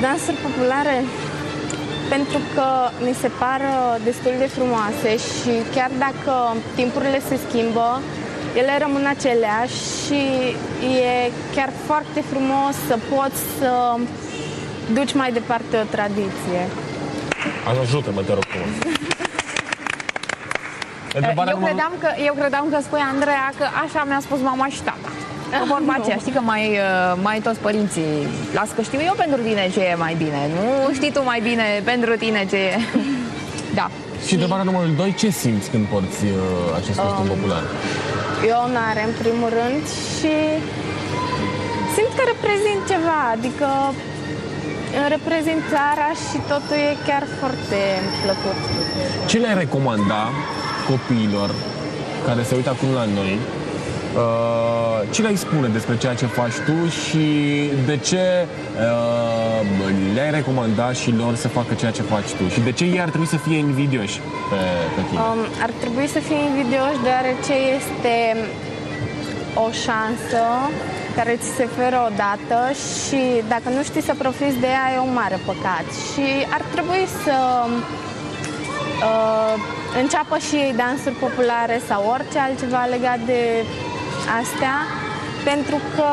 Dansuri populare, pentru că mi se par destul de frumoase și chiar dacă timpurile se schimbă, ele rămân aceleași și e chiar foarte frumos să poți să duci mai departe o tradiție. Ajută-mă, te rog frumos. Eu credeam că spui, Andreea, că așa mi-a spus mama și tata. Vorba aceea, știi că mai toți părinții, las că știu eu pentru tine ce e mai bine, nu știi tu mai bine pentru tine ce e. Da. Și întrebarea numărul 2, ce simți când porți acest costum popular? Eu onoare, în primul rând, și simt că reprezint ceva, adică reprezint țara și totul e chiar foarte plăcut. Ce le-ai recomanda copiilor care se uită acum la noi? Ce le-ai spune despre ceea ce faci tu și de ce le-ai recomanda și lor să facă ceea ce faci tu? Și de ce ei ar trebui să fie invidioși pe tine? Ar trebui să fie invidioși deoarece este o șansă care ți se oferă odată și dacă nu știi să profiți de ea e un mare păcat. Și ar trebui să înceapă și ei dansuri populare sau orice altceva legat de astea, pentru că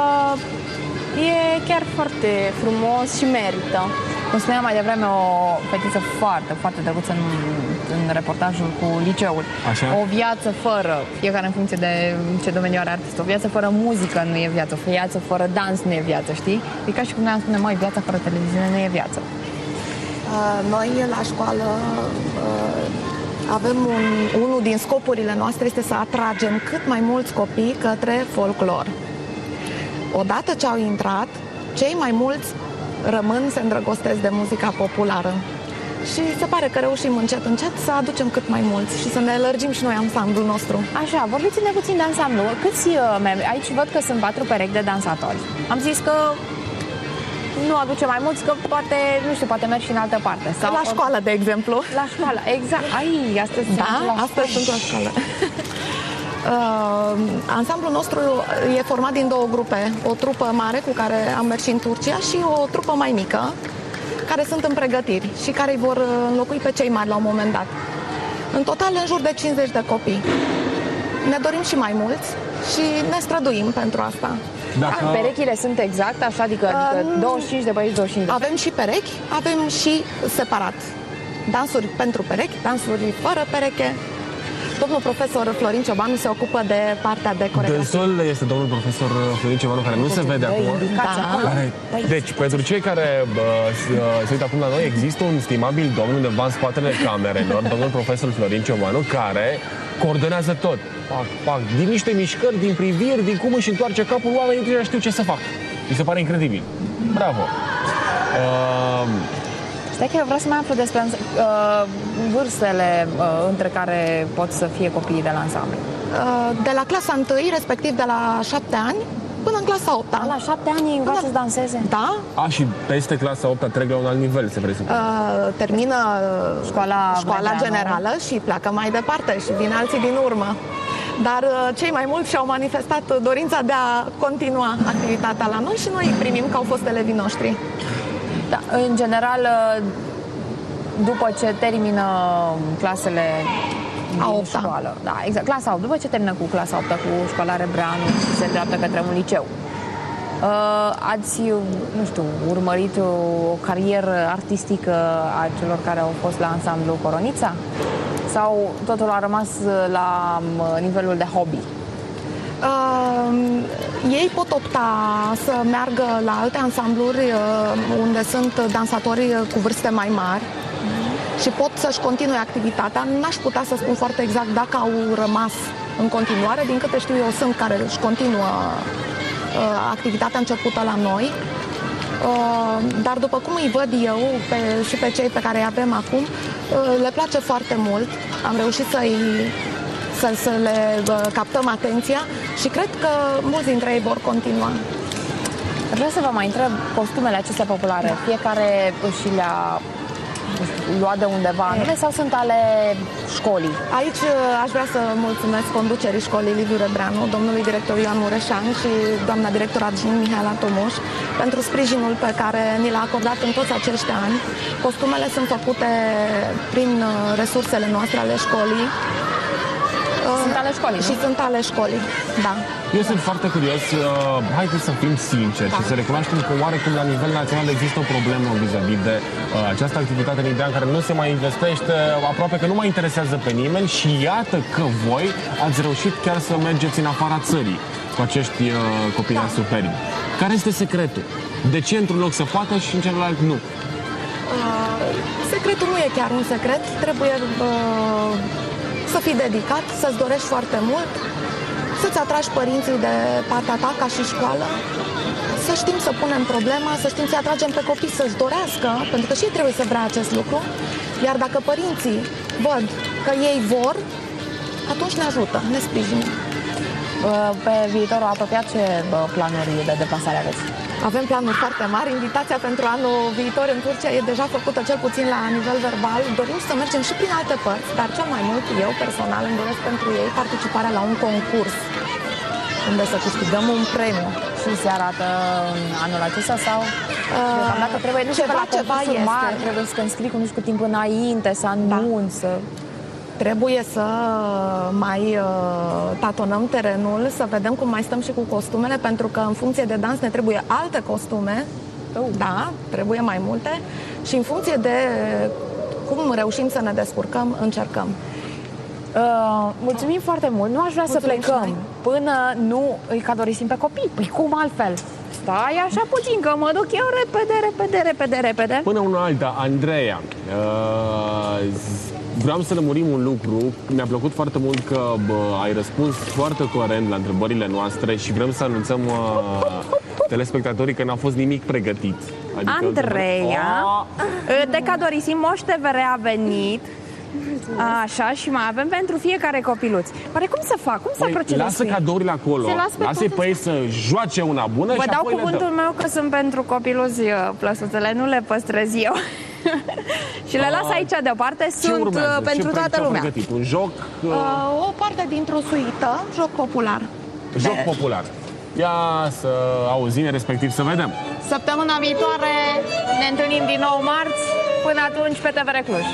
e chiar foarte frumos și merită. Cum spunea mai devreme o fetiță foarte, foarte drăguță în reportajul cu liceul. Așa? O viață fără, fiecare în funcție de ce domeniu are artist, o viață fără muzică nu e viață, o viață fără dans nu e viață, știi? E ca și cum ne-am spune, mai viața fără televiziune nu e viață. Noi la școală avem unul din scopurile noastre este să atragem cât mai mulți copii către folclor. Odată ce au intrat, cei mai mulți rămân, se îndrăgostesc de muzica populară. Și se pare că reușim încet, încet să aducem cât mai mulți și să ne lărgim și noi ansamblul nostru. Așa, vorbiți-ne puțin de ansamblu. Câți membri? Aici văd că sunt 4 perechi de dansatori. Am zis că nu aduce mai mulți, că poate, nu știu, poate mergi și în altă parte. Sau la școală, de exemplu. La școală, exact. Astăzi astăzi sunt la școală. Ansamblul nostru e format din 2 grupe. O trupă mare cu care am mers și în Turcia și o trupă mai mică, care sunt în pregătiri și care îi vor înlocui pe cei mari la un moment dat. În total, în jur de 50 de copii. Ne dorim și mai mulți și ne străduim pentru asta. Dacă... Perechile sunt exact așa, adică 25 de băieți, 25 de... Avem și perechi, avem și separat. Dansuri pentru perechi, dansuri fără pereche. Domnul profesor Florin Ciobanu se ocupă de partea de coreografie. Dânsul este domnul profesor Florin Ciobanu, care nu se vede acum. Deci, pentru cei care se uită acum la noi, există un stimabil domn undeva în spatele camerelor, domnul profesor Florin Ciobanu, care coordonează tot. Pac, pac, din niște mișcări, din priviri, din cum își întoarce capul, oamenii deja știu ce să fac. Mi se pare incredibil. Bravo! Stai că eu vreau să mai aflu despre vârstele între care pot să fie copiii de la ansamblu. De la clasa 1, respectiv de la 7 ani, până în clasa 8. La 7 ani învață să danseze? Da. Și peste clasa 8 trec la un alt nivel, se presupune. Termină școala generală și pleacă mai departe și vin alții din urmă. Dar cei mai mulți și-au manifestat dorința de a continua activitatea la noi și noi îi primim că au fost elevii noștri. Da, în general, după ce termină clasele din școală, da, exact, clasa 8, după ce termină cu clasa 8 cu școala Rebreanu și se îndreaptă către un liceu, ați, nu știu, urmărit o carieră artistică a celor care au fost la ansamblu Coronița? Sau totul a rămas la nivelul de hobby? Ei pot opta să meargă la alte ansambluri unde sunt dansatori cu vârste mai mari și pot să-și continue activitatea. N-aș putea să spun foarte exact dacă au rămas în continuare. Din câte știu eu, sunt care își continuă activitatea începută la noi. Dar după cum îi văd eu și pe cei pe care îi avem acum, le place foarte mult. Am reușit să le captăm atenția și cred că mulți dintre ei vor continua. Vreau să vă mai întreb, costumele acestea populare, fiecare și le-a luat de undeva anume sau sunt ale școlii? Aici aș vrea să mulțumesc conducerii școlii Liviu Rebreanu, domnului director Ioan Mureșan și doamna director adjunct Mihaela Tomuș pentru sprijinul pe care ni l-a acordat în toți acești ani. Costumele sunt făcute prin resursele noastre ale școlii. Sunt ale școlii, și sunt ale școlii, da. Eu sunt foarte curios, haideți să fim sinceri și să recunoaștem că oarecum la nivel național există o problemă vis-a-vis de această activitate în ideea în care nu se mai investește, aproape că nu mai interesează pe nimeni și iată că voi ați reușit chiar să mergeți în afara țării cu acești copii superbi. Care este secretul? De ce într-un loc se poate și în celălalt nu? Secretul nu e chiar un secret, trebuie să fii dedicat, să-ți dorești foarte mult, să-ți atragi părinții de partea ta ca și școală, să știm să punem problema, să știm să atragem pe copii să-și dorească, pentru că și ei trebuie să vrea acest lucru, iar dacă părinții văd că ei vor, atunci ne ajută, ne sprijină. Pe viitorul apropiat, ce planuri de deplasare aveți? Avem planuri foarte mari. Invitația pentru anul viitor în Turcia e deja făcută, cel puțin la nivel verbal. Dorim să mergem și prin alte părți, dar cel mai mult eu personal îmi doresc pentru ei participarea la un concurs unde să câștigăm un premiu. Și se arată anul acesta sau deocamdată trebuie, nu știu, la concursul mare, trebuie să te înscrii cu nu știu cât timp înainte, să anunți, Trebuie să mai tatonăm terenul, să vedem cum mai stăm și cu costumele, pentru că în funcție de dans ne trebuie alte costume, da, trebuie mai multe, și în funcție de cum reușim să ne descurcăm, încercăm. Mulțumim foarte mult, nu aș vrea să plecăm până nu îi cadorisim pe copii. Păi cum altfel? Stai așa puțin, că mă duc eu repede. Până una alta, Andreea, vreau să lămurim un lucru. Mi-a plăcut foarte mult că ai răspuns foarte coerent la întrebările noastre și vrem să anunțăm telespectatorii că n-a fost nimic pregătit. Adică, Andreea, de cadorisim, Moș TVR a venit. Așa, și mai avem pentru fiecare copiluț. Pare cum să fac? Cum să procedez? Lasă cadourile acolo. Lasă-i pe ei să joace una bună. Vă și dau apoi cuvântul meu că sunt pentru copiluți plăsuțele, nu le păstrez eu. Și le las aici deoparte, sunt pentru toată lumea. Un joc? O parte dintr-o suită, joc popular. Joc popular. Ia să auzim, respectiv să vedem. Săptămâna viitoare ne întâlnim din nou marți. Până atunci pe TVR Cluj.